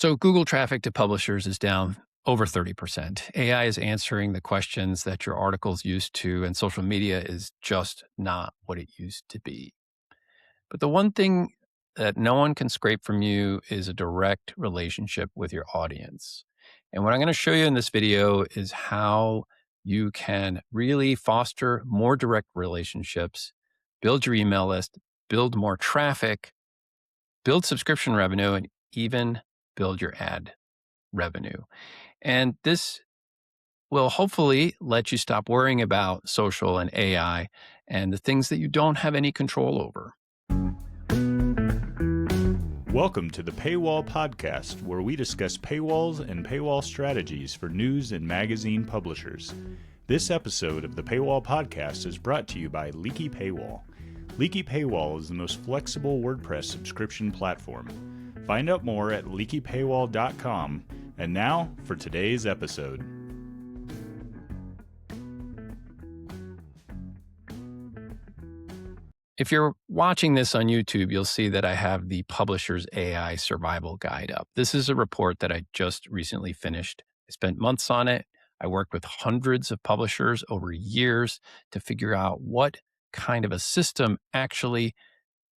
So Google traffic to publishers is down over 30%. AI is answering the questions that your articles used to, and social media is just not what it used to be. But the one thing that no one can scrape from you is a direct relationship with your audience. And what I'm going to show you in this video is how you can really foster more direct relationships, build your email list, build more traffic, build subscription revenue, and even build your ad revenue. And this will hopefully let you stop worrying about social and AI and the things that you don't have any control over. Welcome to the Paywall Podcast, where we discuss paywalls and paywall strategies for news and magazine publishers. This episode of the Paywall Podcast is brought to you by Leaky Paywall. Leaky Paywall is the most flexible WordPress subscription platform. Find out more at leakypaywall.com. And now for today's episode. If you're watching this on YouTube, you'll see that I have the Publisher's AI Survival Guide up. This is a report that I just recently finished. I spent months on it. I worked with hundreds of publishers over years to figure out what kind of a system actually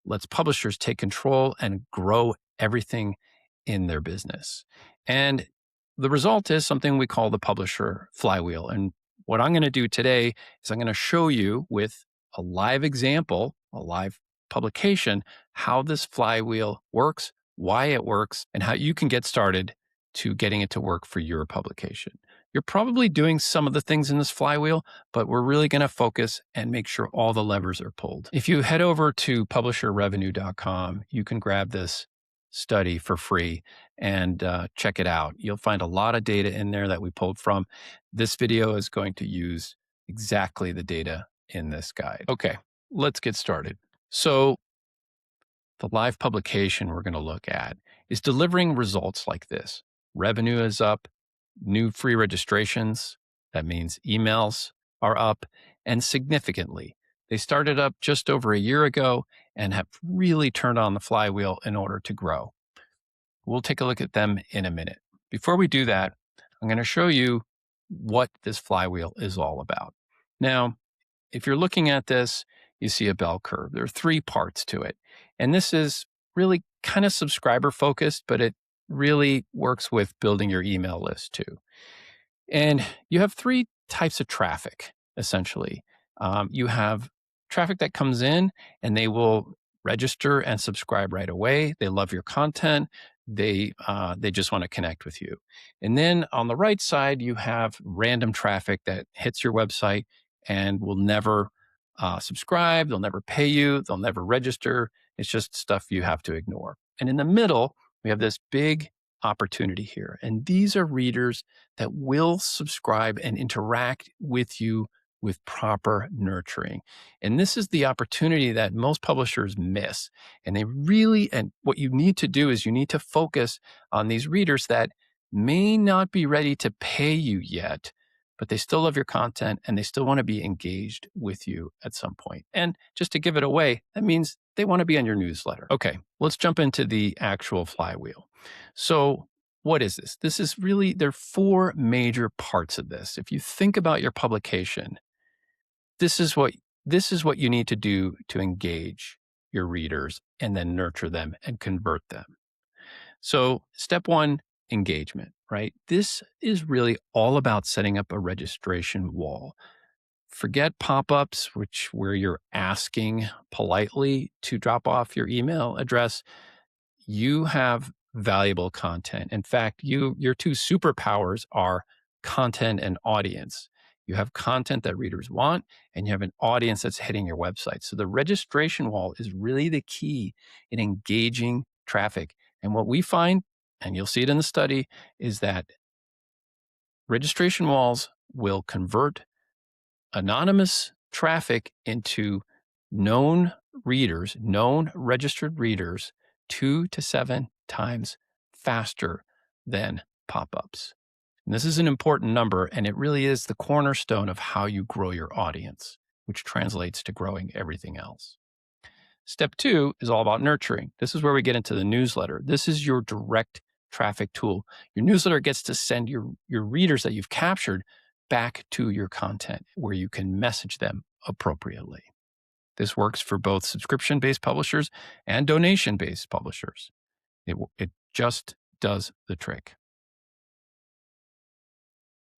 lets publishers take control and grow everything in their business. And the result is something we call the Publisher Flywheel. And what I'm going to do today is I'm going to show you with a live example, a live publication, how this flywheel works, why it works, and how you can get started to getting it to work for your publication. You're probably doing some of the things in this flywheel, but we're really going to focus and make sure all the levers are pulled. If you head over to publisherrevenue.com, you can grab this study for free and check it out. You'll find a lot of data in there that we pulled from. This video is going to use exactly the data in this guide. Okay, let's get started. So the live publication we're going to look at is delivering results like this. Revenue is up, new free registrations, that means emails are up, and significantly. They started up just over a year ago and have really turned on the flywheel in order to grow. We'll take a look at them in a minute. Before we do that, I'm going to show you what this flywheel is all about. Now, if you're looking at this, you see a bell curve. There are three parts to it. And this is really kind of subscriber focused, but it really works with building your email list too. And you have three types of traffic, essentially. You have traffic that comes in and they will register and subscribe right away. They love your content. They just want to connect with you. And then on the right side, you have random traffic that hits your website and will never subscribe. They'll never pay you. They'll never register. It's just stuff you have to ignore. And in the middle, we have this big opportunity here. And these are readers that will subscribe and interact with you with proper nurturing. And this is the opportunity that most publishers miss. And what you need to do is you need to focus on these readers that may not be ready to pay you yet, but they still love your content and they still want to be engaged with you at some point. And just to give it away, that means they want to be on your newsletter. Okay, let's jump into the actual flywheel. So what is this? There are four major parts of this. If you think about your publication, this is what you need to do to engage your readers and then nurture them and convert them. So step one, engagement, right? This is really all about setting up a registration wall. Forget pop-ups, where you're asking politely to drop off your email address. You have valuable content. In fact, your two superpowers are content and audience. You have content that readers want, and you have an audience that's hitting your website. So the registration wall is really the key in engaging traffic. And what we find, and you'll see it in the study, is that registration walls will convert anonymous traffic into known readers, known registered readers, 2 to 7 times faster than pop-ups. And this is an important number, and it really is the cornerstone of how you grow your audience, which translates to growing everything else. Step two is all about nurturing. This is where we get into the newsletter. This is your direct traffic tool. Your newsletter gets to send your readers that you've captured back to your content where you can message them appropriately. This works for both subscription-based publishers and donation-based publishers. It just does the trick.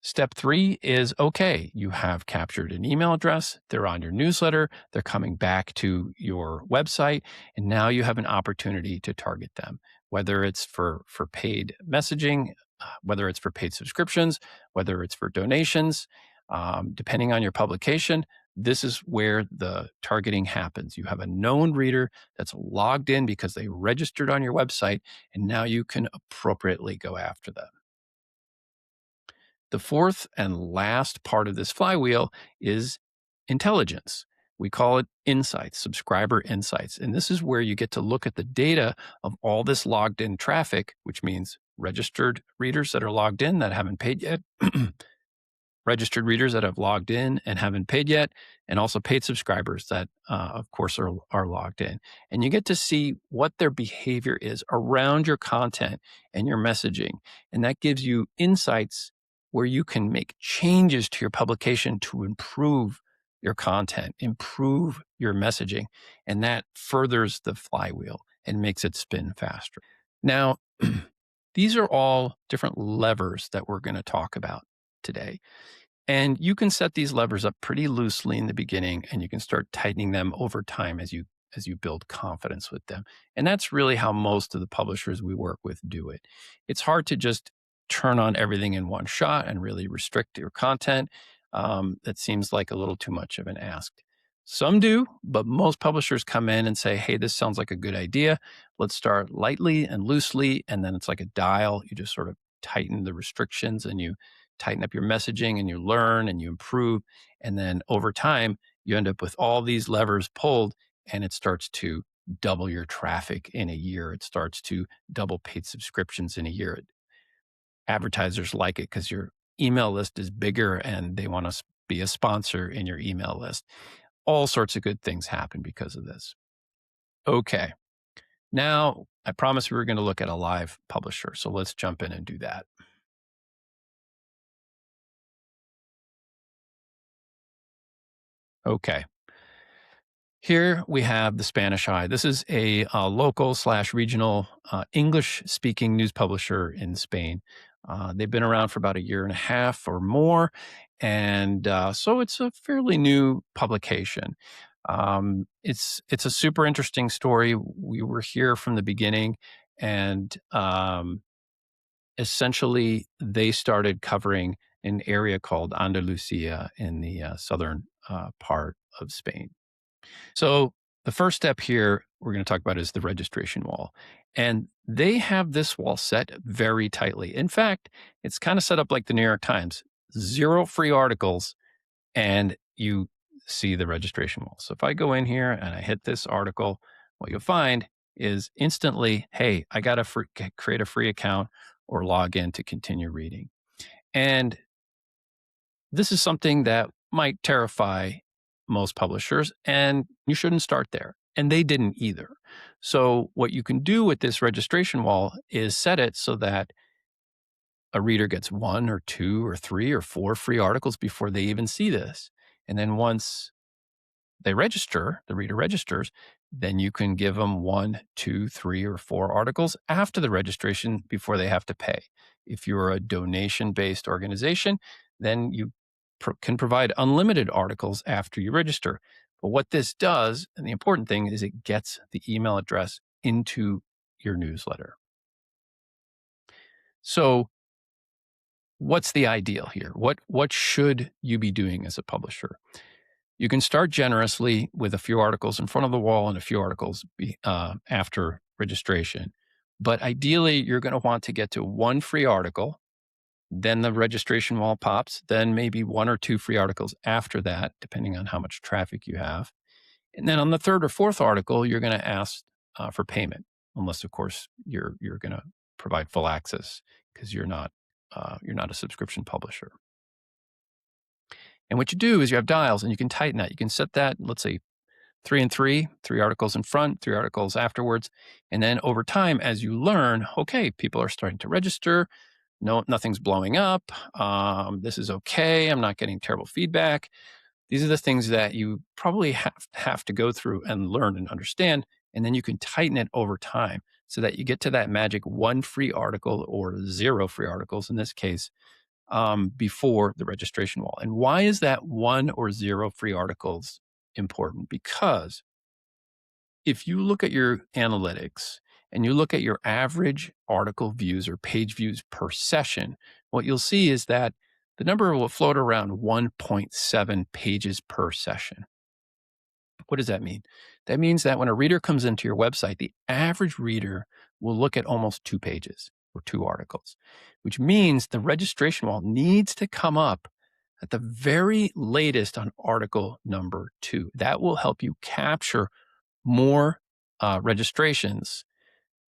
Step 3 is okay. You have captured an email address. They're on your newsletter. They're coming back to your website. And now you have an opportunity to target them, whether it's for paid messaging, whether it's for paid subscriptions, whether it's for donations, depending on your publication. This is where the targeting happens. You have a known reader that's logged in because they registered on your website, and now you can appropriately go after them. The fourth and last part of this flywheel is intelligence. We call it insights, subscriber insights. And this is where you get to look at the data of all this logged in traffic, which means registered readers that are logged in that haven't paid yet, registered readers that have logged in and haven't paid yet, and also paid subscribers that, of course, are logged in. And you get to see what their behavior is around your content and your messaging. And that gives you insights where you can make changes to your publication to improve your content, improve your messaging, and that furthers the flywheel and makes it spin faster. Now, these are all different levers that we're going to talk about today. And you can set these levers up pretty loosely in the beginning, and you can start tightening them over time as you build confidence with them. And that's really how most of the publishers we work with do it. It's hard to just turn on everything in one shot and really restrict your content. That seems like a little too much of an ask. Some do, but most publishers come in and say, hey, this sounds like a good idea. Let's start lightly and loosely. And then it's like a dial. You just sort of tighten the restrictions and you tighten up your messaging and you learn and you improve. And then over time, you end up with all these levers pulled and it starts to double your traffic in a year. It starts to double paid subscriptions in a year. Advertisers like it because your email list is bigger and they want to be a sponsor in your email list. All sorts of good things happen because of this. Okay. Now, I promised we were going to look at a live publisher. So let's jump in and do that. Okay. Here we have the Spanish Eye. This is a local/regional English-speaking news publisher in Spain. They've been around for about a year and a half or more, and so it's a fairly new publication. It's a super interesting story. We were here from the beginning, and essentially they started covering an area called Andalusia in the southern part of Spain. So the first step here we're going to talk about is the registration wall. And they have this wall set very tightly. In fact, it's kind of set up like the New York Times, 0 free articles, and you see the registration wall. So if I go in here and I hit this article, what you'll find is instantly, hey, I got to create a free account or log in to continue reading. And this is something that might terrify most publishers, and you shouldn't start there. And they didn't either. So what you can do with this registration wall is set it so that a reader gets 1 or 2 or 3 or 4 free articles before they even see this. And then once they register, the reader registers, then you can give them 1, 2, 3, or 4 articles after the registration before they have to pay. If you're a donation-based organization, then you can provide unlimited articles after you register. But what this does, and the important thing is it gets the email address into your newsletter. So what's the ideal here? What should you be doing as a publisher? You can start generously with a few articles in front of the wall and a few articles after registration. But ideally, you're going to want to get to 1 free article, then the registration wall pops, then maybe 1 or 2 free articles after that, depending on how much traffic you have. And then on the 3rd or 4th article, you're going to ask for payment, unless, of course, you're going to provide full access because you're not a subscription publisher. And what you do is you have dials and you can tighten that. You can set that, let's say, 3 and 3, 3 articles in front, 3 articles afterwards. And then over time, as you learn, okay, people are starting to register. No, nothing's blowing up. This is okay. I'm not getting terrible feedback. These are the things that you probably have to go through and learn and understand. And then you can tighten it over time so that you get to that magic 1 free article or 0 free articles in this case before the registration wall. And why is that 1 or 0 free articles important? Because if you look at your analytics and you look at your average article views or page views per session, what you'll see is that the number will float around 1.7 pages per session. What does that mean? That means that when a reader comes into your website, the average reader will look at almost 2 pages or 2 articles, which means the registration wall needs to come up at the very latest on article number 2. That will help you capture more registrations,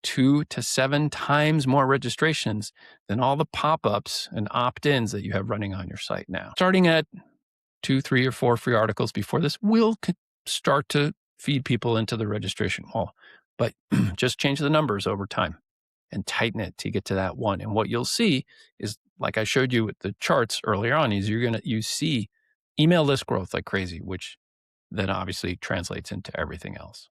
2 to 7 times more registrations than all the pop-ups and opt-ins that you have running on your site now. Starting at 2, 3, or 4 free articles before this will start to feed people into the registration wall, but just change the numbers over time and tighten it to get to that 1. And what you'll see is, like I showed you with the charts earlier on, is you see email list growth like crazy, which then obviously translates into everything else.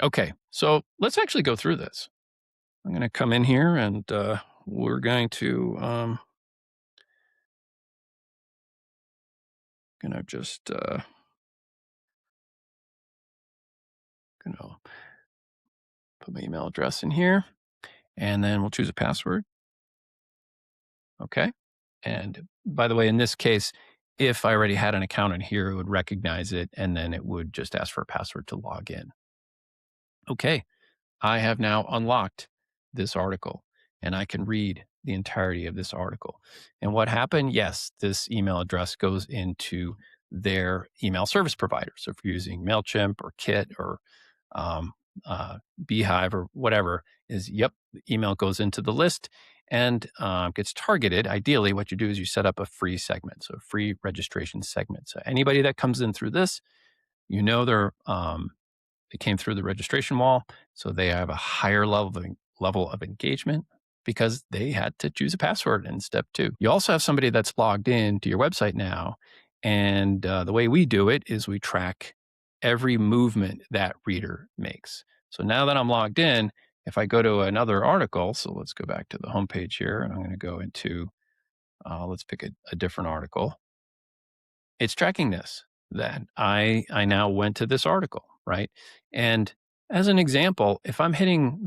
Okay, so let's actually go through this. I'm going to come in here and we're going to just put my email address in here, and then we'll choose a password. Okay, and by the way, in this case, if I already had an account in here, it would recognize it, and then it would just ask for a password to log in. Okay, I have now unlocked this article and I can read the entirety of this article. And what happened? Yes, this email address goes into their email service provider. So if you're using MailChimp or Kit or um, Beehive or whatever, the email goes into the list and gets targeted. Ideally, what you do is you set up a free segment, so a free registration segment. So anybody that comes in through this, they came through the registration wall, so they have a higher level of engagement because they had to choose a password in step 2. You also have somebody that's logged in to your website now, and the way we do it is we track every movement that reader makes. So now that I'm logged in, if I go to another article, so let's go back to the homepage here, and I'm going to go into, let's pick a different article. It's tracking this, that I now went to this article, right? And as an example, if I'm hitting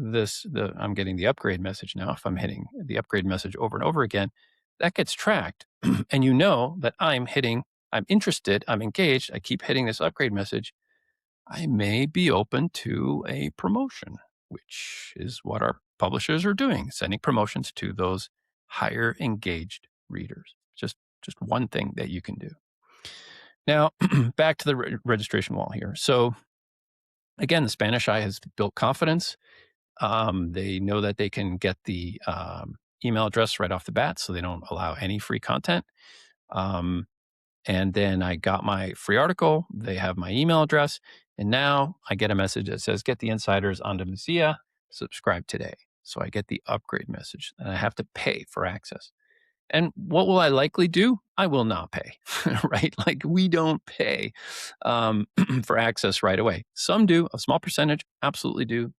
I'm getting the upgrade message now. If I'm hitting the upgrade message over and over again, that gets tracked. And you know that I'm interested, I'm engaged, I keep hitting this upgrade message. I may be open to a promotion, which is what our publishers are doing, sending promotions to those higher engaged readers. Just one thing that you can do. Now, back to the registration wall here. So again, the Spanish Eye has built confidence. They know that they can get the email address right off the bat, so they don't allow any free content. And then I got my free article. They have my email address. And now I get a message that says, get the insiders Andalusia, subscribe today. So I get the upgrade message and I have to pay for access. And what will I likely do? I will not pay, right? Like we don't pay for access right away. Some do, a small percentage absolutely do.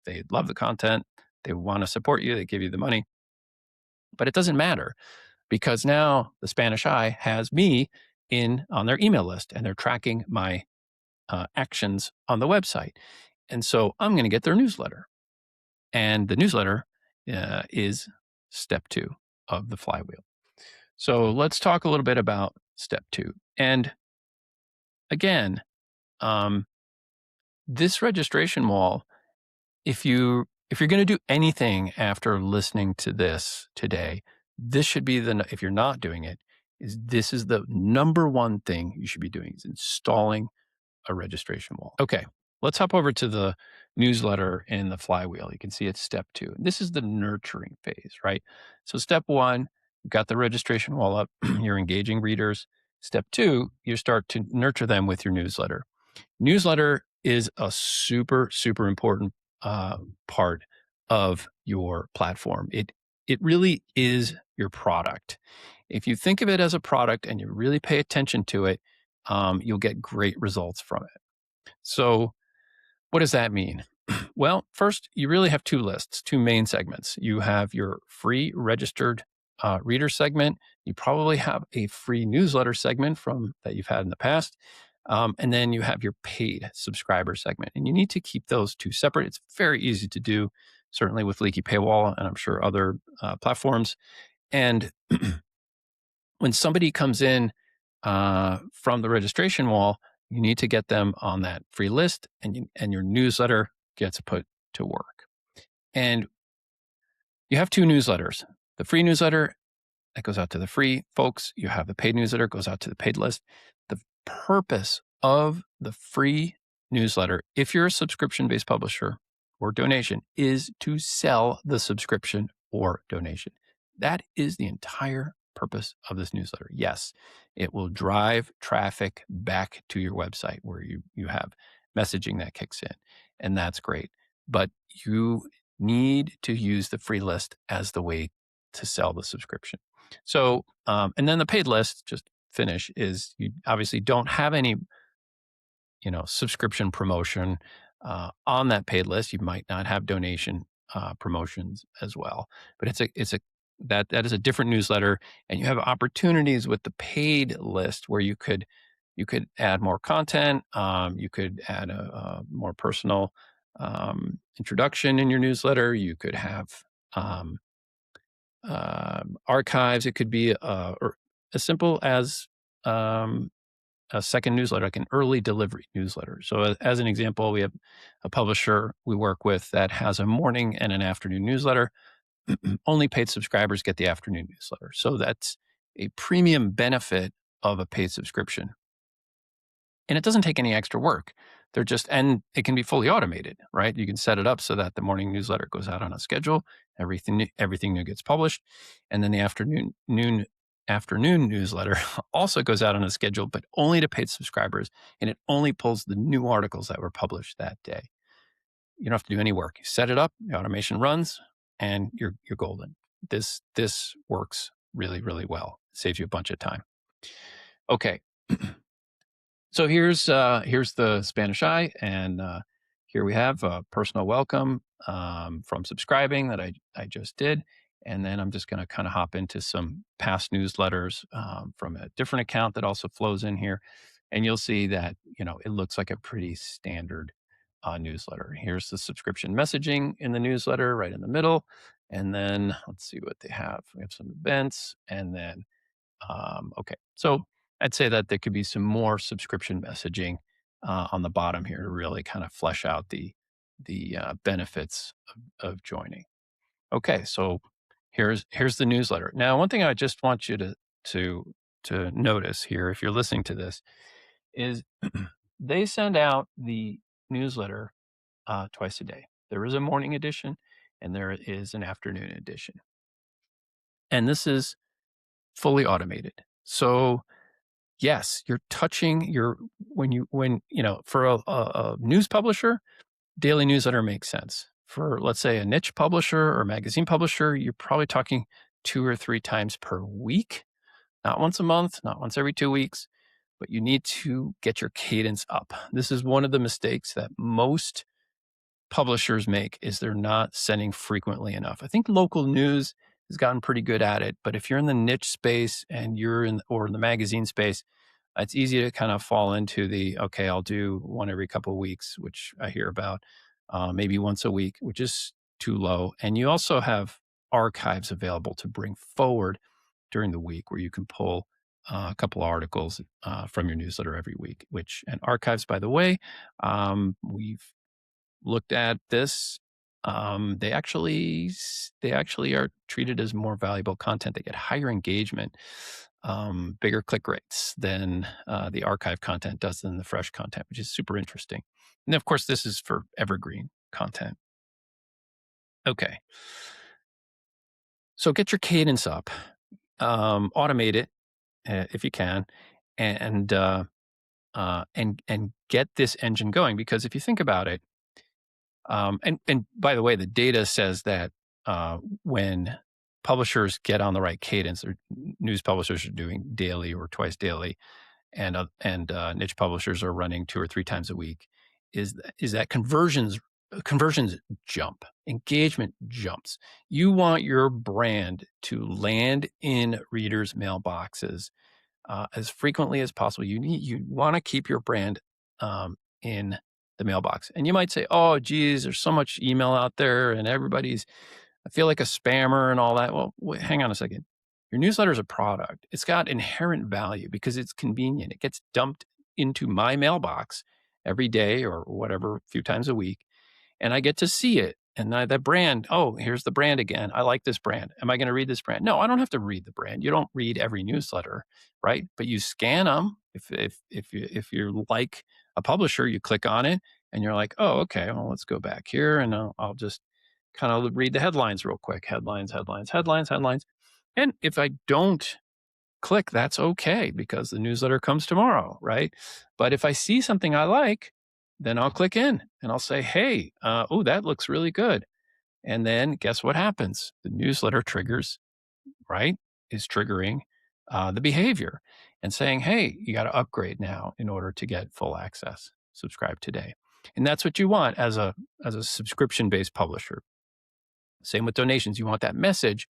They love the content. They want to support you. They give you the money. But it doesn't matter because now the Spanish Eye has me on their email list and they're tracking my actions on the website. And so I'm going to get their newsletter. And the newsletter is step 2 of the flywheel. So let's talk a little bit about step 2. And again, this registration wall, if you're going to do anything after listening to this today, this should be if you're not doing it, this is the number one thing you should be doing, is installing a registration wall. Okay, let's hop over to the newsletter in the flywheel. You can see it's step 2. This is the nurturing phase, right? So step 1, got the registration wall up. You're engaging readers. Step two, you start to nurture them with your newsletter. Newsletter is a super, super important part of your platform. It really is your product. If you think of it as a product and you really pay attention to it, you'll get great results from it. So, what does that mean? Well, first, you really have two lists, two main segments. You have your free registered reader segment. You probably have a free newsletter segment from that you've had in the past. And then you have your paid subscriber segment. And you need to keep those two separate. It's very easy to do, certainly with Leaky Paywall and I'm sure other platforms. And when somebody comes in from the registration wall, you need to get them on that free list, and your newsletter gets put to work. And you have two newsletters: the free newsletter that goes out to the free folks. You have the paid newsletter goes out to the paid list. The purpose of the free newsletter, if you're a subscription-based publisher or donation, is to sell the subscription or donation. That is the entire purpose of this newsletter. Yes, it will drive traffic back to your website where you have messaging that kicks in, and that's great. But you need to use the free list as the way to sell the subscription. So, and then the paid list, just finish, is you obviously don't have any, subscription promotion on that paid list. You might not have donation promotions as well, but that is a different newsletter, and you have opportunities with the paid list where you could add more content. You could add a more personal introduction in your newsletter. You could have archives. It could be or as simple as a second newsletter, like an early delivery newsletter. So, as an example, we have a publisher we work with that has a morning and an afternoon newsletter. Only paid subscribers get the afternoon newsletter. So, that's a premium benefit of a paid subscription. And it doesn't take any extra work. And it can be fully automated, right? You can set it up so that the morning newsletter goes out on a schedule, everything new gets published, and then the afternoon newsletter also goes out on a schedule, but only to paid subscribers, and it only pulls the new articles that were published that day. You don't have to do any work. You set it up, the automation runs, and you're golden. This works really, really well. It saves you a bunch of time. Okay. So here's the Spanish Eye, and here we have a personal welcome from subscribing that I just did, and then I'm just going to kind of hop into some past newsletters from a different account that also flows in here, and you'll see that it looks like a pretty standard newsletter. Here's the subscription messaging in the newsletter right in the middle, and then let's see what they have. We have some events, and then okay, so I'd say that there could be some more subscription messaging on the bottom here to really kind of flesh out the benefits of joining. Okay, so here's the newsletter. Now, one thing I just want you to notice here, if you're listening to this, is they send out the newsletter twice a day. There is a morning edition and there is an afternoon edition, and this is fully automated. So yes, you're touching for a news publisher, daily newsletter makes sense. For, let's say, a niche publisher or magazine publisher, you're probably talking 2 or 3 times per week, not once a month, not once every 2 weeks, but you need to get your cadence up. This is one of the mistakes that most publishers make, is they're not sending frequently enough. I think local news has gotten pretty good at it, but if you're in the niche space and you're in the magazine space, it's easy to kind of fall into okay, I'll do one every couple of weeks, which I hear about, maybe once a week, which is too low. And you also have archives available to bring forward during the week where you can pull a couple of articles from your newsletter every week, and archives, by the way, we've looked at this. They actually are treated as more valuable content. They get higher engagement, bigger click rates than the archive content does than the fresh content, which is super interesting. And of course, this is for evergreen content. Okay. So get your cadence up, automate it if you can, and get this engine going. Because if you think about it, and by the way, the data says that when publishers get on the right cadence, or news publishers are doing daily or twice daily, and niche publishers are running 2 or 3 times a week, is that conversions jump, engagement jumps. You want your brand to land in readers' mailboxes as frequently as possible. You want to keep your brand in the mailbox. And you might say, "Oh, geez, there's so much email out there, and I feel like a spammer and all that." Well, hang on a second. Your newsletter is a product. It's got inherent value because it's convenient. It gets dumped into my mailbox every day or whatever, a few times a week, and I get to see it. And that brand, oh, here's the brand again. I like this brand. Am I going to read this brand? No, I don't have to read the brand. You don't read every newsletter, right? But you scan them. If you like a publisher, you click on it, and you're like, oh, okay. Well, let's go back here, and I'll just kind of read the headlines real quick. Headlines, headlines, headlines, headlines. And if I don't click, that's okay, because the newsletter comes tomorrow, right? But if I see something I like, then I'll click in and I'll say, hey, oh, that looks really good. And then guess what happens? The newsletter triggers, right? Is triggering the behavior and saying, hey, you got to upgrade now in order to get full access. Subscribe today. And that's what you want as a subscription-based publisher. Same with donations. You want that message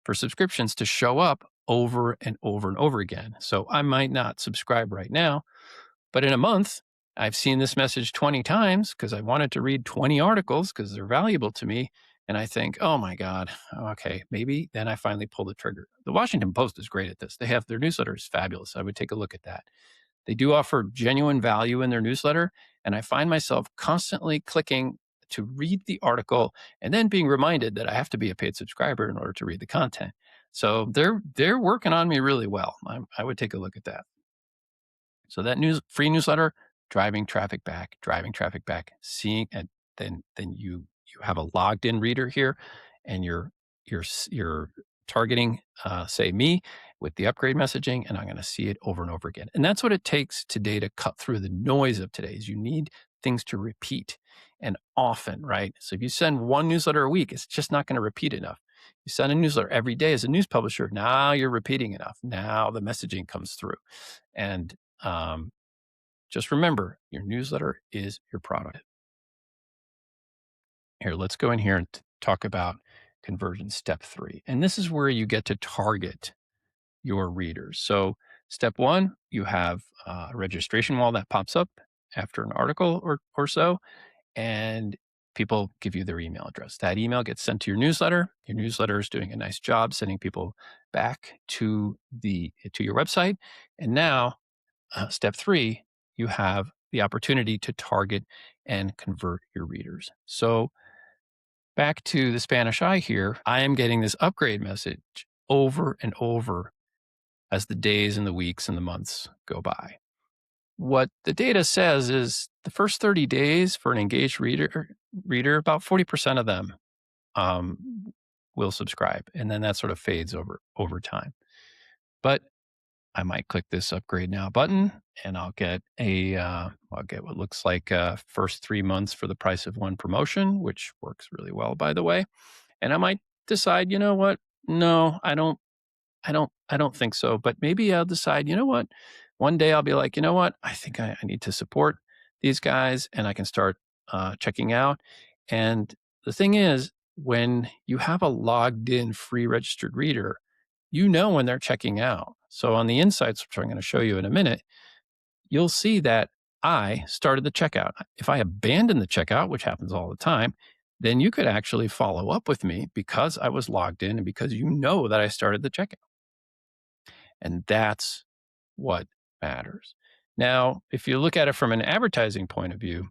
for subscriptions to show up over and over and over again. So I might not subscribe right now, but in a month, I've seen this message 20 times because I wanted to read 20 articles because they're valuable to me. And I think, oh my God, okay, maybe then I finally pull the trigger. The Washington Post is great at this. They have their newsletter is fabulous. I would take a look at that. They do offer genuine value in their newsletter. And I find myself constantly clicking to read the article and then being reminded that I have to be a paid subscriber in order to read the content. So they're working on me really well. I would take a look at that. So that free newsletter, driving traffic back, seeing, and then you have a logged in reader here, and you're targeting, say me, with the upgrade messaging, and I'm going to see it over and over again. And that's what it takes today to cut through the noise of today's. You need things to repeat and often, right? So if you send one newsletter a week, it's just not going to repeat enough. You send a newsletter every day as a news publisher, now you're repeating enough. Now the messaging comes through. And just remember, your newsletter is your product. Here, let's go in here and talk about conversion step 3. And this is where you get to target your readers. So step 1, you have a registration wall that pops up after an article or so, and people give you their email address. That email gets sent to your newsletter. Your newsletter is doing a nice job sending people back to your website. And now, step 3, you have the opportunity to target and convert your readers. So back to the Spanish Eye here, I am getting this upgrade message over and over as the days and the weeks and the months go by. What the data says is the first 30 days for an engaged reader, about 40% of them will subscribe. And then that sort of fades over time. But I might click this upgrade now button, and I'll get what looks like first 3 months for the price of one promotion, which works really well, by the way. And I might decide, you know what? No, I don't think so. But maybe I'll decide, you know what? One day I'll be like, you know what? I think I need to support these guys, and I can start checking out. And the thing is, when you have a logged in free registered reader, you know when they're checking out. So on the insights, which I'm going to show you in a minute, you'll see that I started the checkout. If I abandon the checkout, which happens all the time, then you could actually follow up with me because I was logged in and because you know that I started the checkout. And that's what matters. Now, if you look at it from an advertising point of view,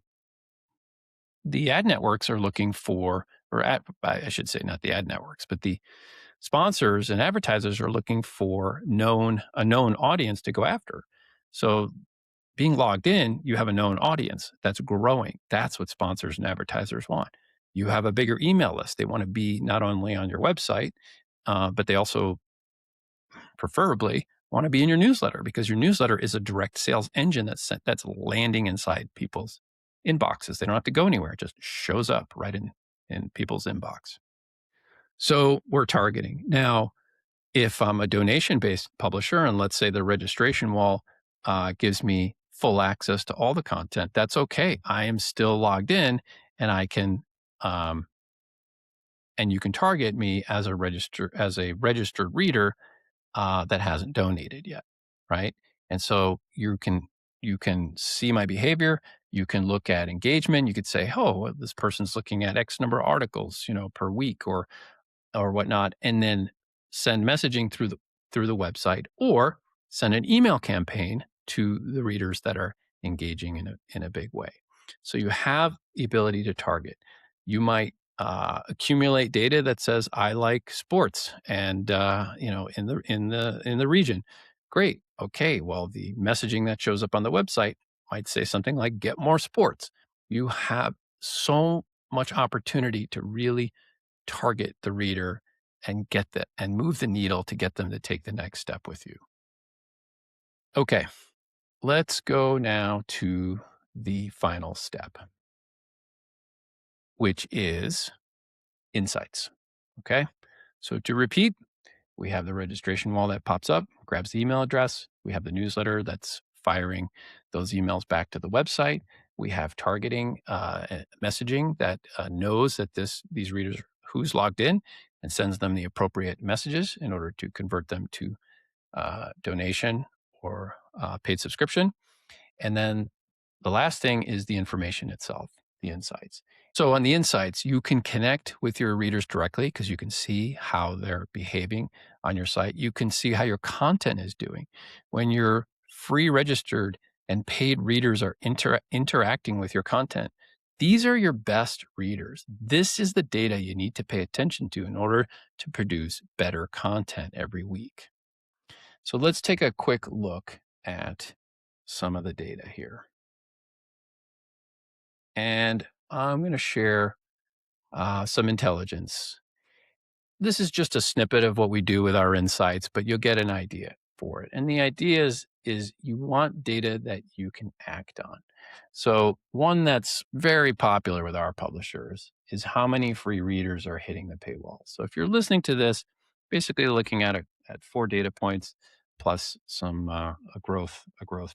the ad networks are looking for, I should say not the ad networks, but the sponsors and advertisers are looking for a known audience to go after. So being logged in, you have a known audience that's growing. That's what sponsors and advertisers want. You have a bigger email list. They want to be not only on your website, but they also preferably want to be in your newsletter, because your newsletter is a direct sales engine that's landing inside people's inboxes. They don't have to go anywhere. It just shows up right in people's inbox. So we're targeting. Now, if I'm a donation-based publisher, and let's say the registration wall gives me full access to all the content, that's okay. I am still logged in, and I can, and you can target me as a registered reader that hasn't donated yet, right? And so you can see my behavior. You can look at engagement. You could say, oh, well, this person's looking at X number of articles, per week, or whatnot, and then send messaging through the website, or send an email campaign to the readers that are engaging in a big way. So you have the ability to target. You might accumulate data that says I like sports, and in the region. Great. Okay. Well, the messaging that shows up on the website might say something like "Get more sports." You have so much opportunity to really target the reader and and move the needle to get them to take the next step with you. Okay, let's go now to the final step, which is insights. Okay, so to repeat, we have the registration wall that pops up, grabs the email address. We have the newsletter that's firing those emails back to the website. We have targeting messaging that knows that these readers who's logged in, and sends them the appropriate messages in order to convert them to donation or paid subscription. And then the last thing is the information itself, the insights. So on the insights, you can connect with your readers directly because you can see how they're behaving on your site. You can see how your content is doing. When your free registered and paid readers are interacting with your content, these are your best readers. This is the data you need to pay attention to in order to produce better content every week. So let's take a quick look at some of the data here. And I'm going to share some intelligence. This is just a snippet of what we do with our insights, but you'll get an idea for it. And the idea is you want data that you can act on. So one that's very popular with our publishers is how many free readers are hitting the paywall. So if you're listening to this, basically looking at at 4 data points plus some a growth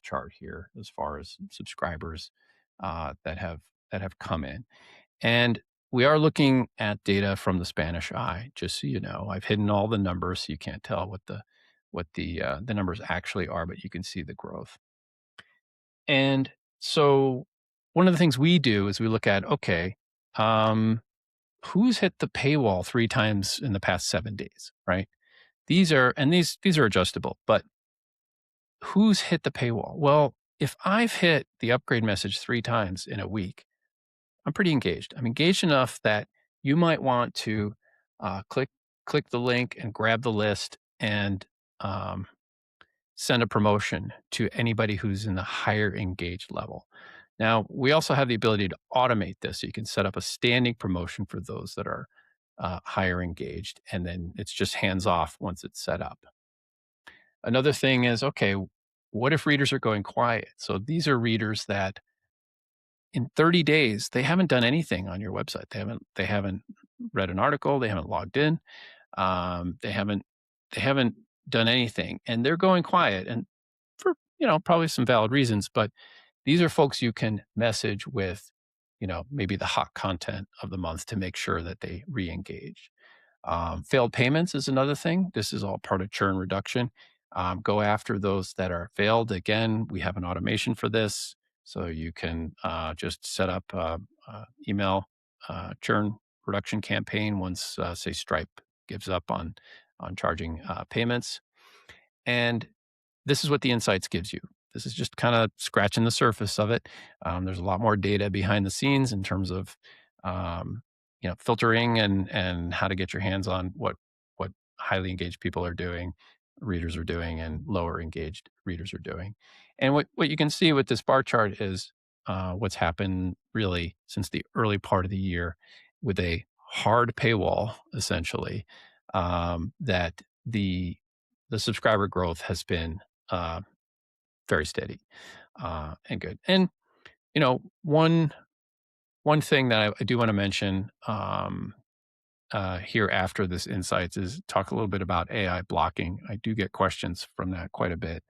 chart here as far as subscribers that have come in. And we are looking at data from the Spanish eye, just so you know. I've hidden all the numbers, so you can't tell what the numbers actually are, but you can see the growth. And so one of the things we do is we look at, okay, who's hit the paywall 3 times in the past 7 days, right? These are adjustable, but who's hit the paywall? Well, if I've hit the upgrade message 3 times in a week, I'm pretty engaged. I'm engaged enough that you might want to click the link and grab the list and send a promotion to anybody who's in the higher engaged level. Now, we also have the ability to automate this. So you can set up a standing promotion for those that are higher engaged, and then it's just hands off once it's set up. Another thing is, okay, what if readers are going quiet? So these are readers that in 30 days, they haven't done anything on your website. They haven't read an article. They haven't logged in. They haven't done anything, and they're going quiet, and for probably some valid reasons. But these are folks you can message with, maybe the hot content of the month to make sure that they re-engage. Failed payments is another thing. This is all part of churn reduction. Go after those that are failed. Again, we have an automation for this. So you can just set up email churn reduction campaign once, say, Stripe gives up on charging payments. And this is what the insights gives you. This is just kind of scratching the surface of it. There's a lot more data behind the scenes in terms of filtering and how to get your hands on what highly engaged people are doing, readers are doing, and lower engaged readers are doing. And what you can see with this bar chart is what's happened really since the early part of the year with a hard paywall, essentially, that the the subscriber growth has been very steady and good. And one thing that I do want to mention here after this insights is talk a little bit about AI blocking. I do get questions from that quite a bit.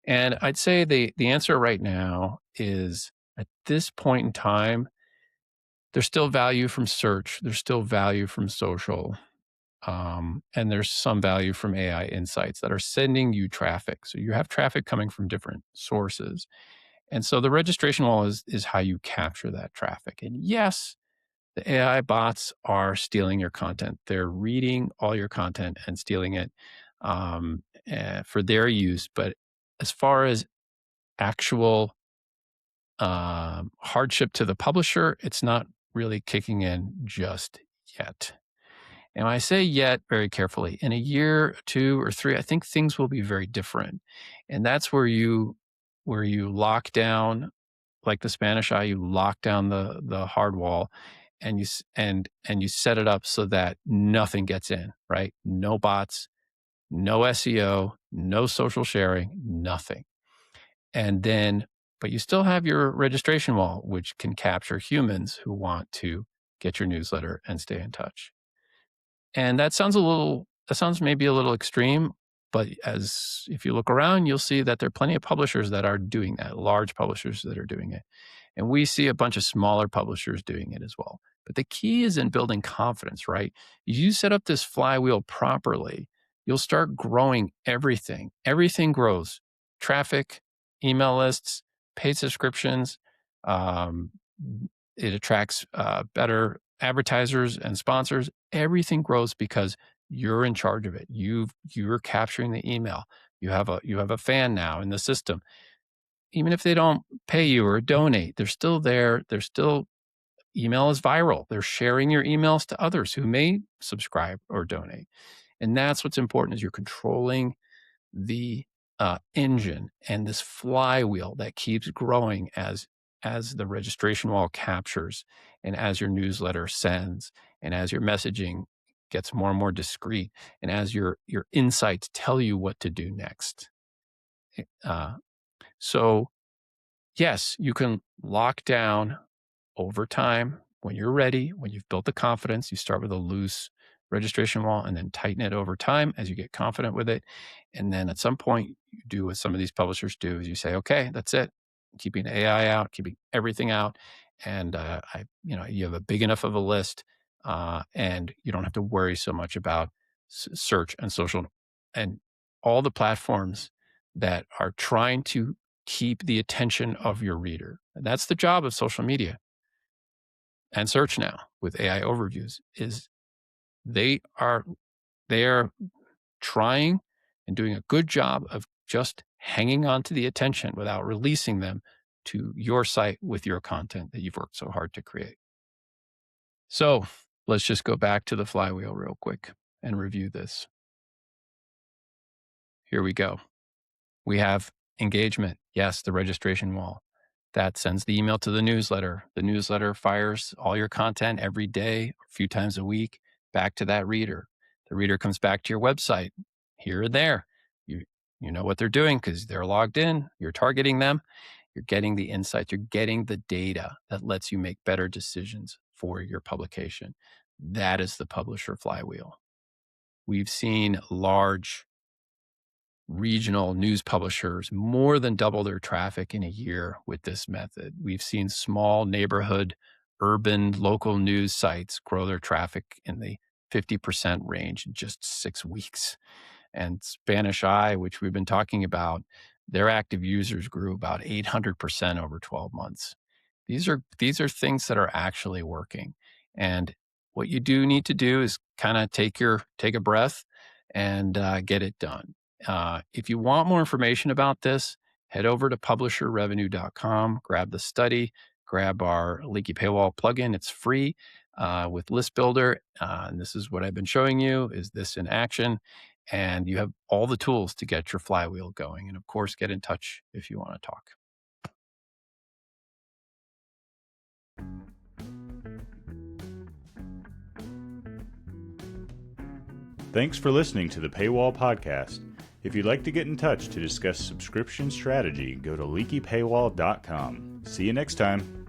And I'd say the answer right now is at this point in time, there's still value from search, there's still value from social, and there's some value from AI insights that are sending you traffic. So you have traffic coming from different sources. And so the registration wall is how you capture that traffic. And yes, the AI bots are stealing your content. They're reading all your content and stealing it for their use. But as far as actual hardship to the publisher, it's not really kicking in just yet. And I say yet very carefully. In a year, 2 or 3, I think things will be very different. And that's where you lock down, like the Spanish eye, you lock down the hard wall, and you set it up so that nothing gets in, right? No bots, no SEO, no social sharing, nothing. And then, but you still have your registration wall, which can capture humans who want to get your newsletter and stay in touch. And that sounds maybe a little extreme, but as if you look around, you'll see that there are plenty of publishers that are doing that, large publishers that are doing it. And we see a bunch of smaller publishers doing it as well. But the key is in building confidence, right? You set up this flywheel properly, you'll start growing everything. Everything grows. Traffic, email lists, paid subscriptions. It attracts better advertisers and sponsors. Everything grows because you're in charge of it. You're capturing the email. You have a fan now in the system. Even if they don't pay you or donate, they're still there. They're still, email is viral. They're sharing your emails to others who may subscribe or donate. And that's what's important, is you're controlling the engine and this flywheel that keeps growing as the registration wall captures, and as your newsletter sends, and as your messaging gets more and more discreet, and as your insights tell you what to do next. So yes, you can lock down over time when you're ready, when you've built the confidence. You start with a loose registration wall and then tighten it over time as you get confident with it. And then at some point, you do what some of these publishers do, is you say, okay, that's it. Keeping AI out, keeping everything out. And you have a big enough of a list, and you don't have to worry so much about search and social and all the platforms that are trying to keep the attention of your reader. And that's the job of social media and search now with AI overviews, is they are trying and doing a good job of just hanging on to the attention without releasing them to your site with your content that you've worked so hard to create. So let's just go back to the flywheel real quick and review this. Here we go. We have engagement. Yes, the registration wall. That sends the email to the newsletter. The newsletter fires all your content every day, a few times a week, back to that reader. The reader comes back to your website here or there. You know what they're doing because they're logged in. You're targeting them. You're getting the insights. You're getting the data that lets you make better decisions for your publication. That is the publisher flywheel. We've seen large regional news publishers more than double their traffic in a year with this method. We've seen small neighborhood, urban, local news sites grow their traffic in the 50% range in just 6 weeks. And Spanish Eye, which we've been talking about, their active users grew about 800% over 12 months. These are things that are actually working. And what you do need to do is kind of take a breath and get it done. If you want more information about this, head over to publisherrevenue.com, grab the study, grab our Leaky Paywall plugin. It's free with List Builder. And this is what I've been showing you, is this in action. And you have all the tools to get your flywheel going. And of course, get in touch if you want to talk. Thanks for listening to the Paywall Podcast. If you'd like to get in touch to discuss subscription strategy, go to leakypaywall.com. See you next time.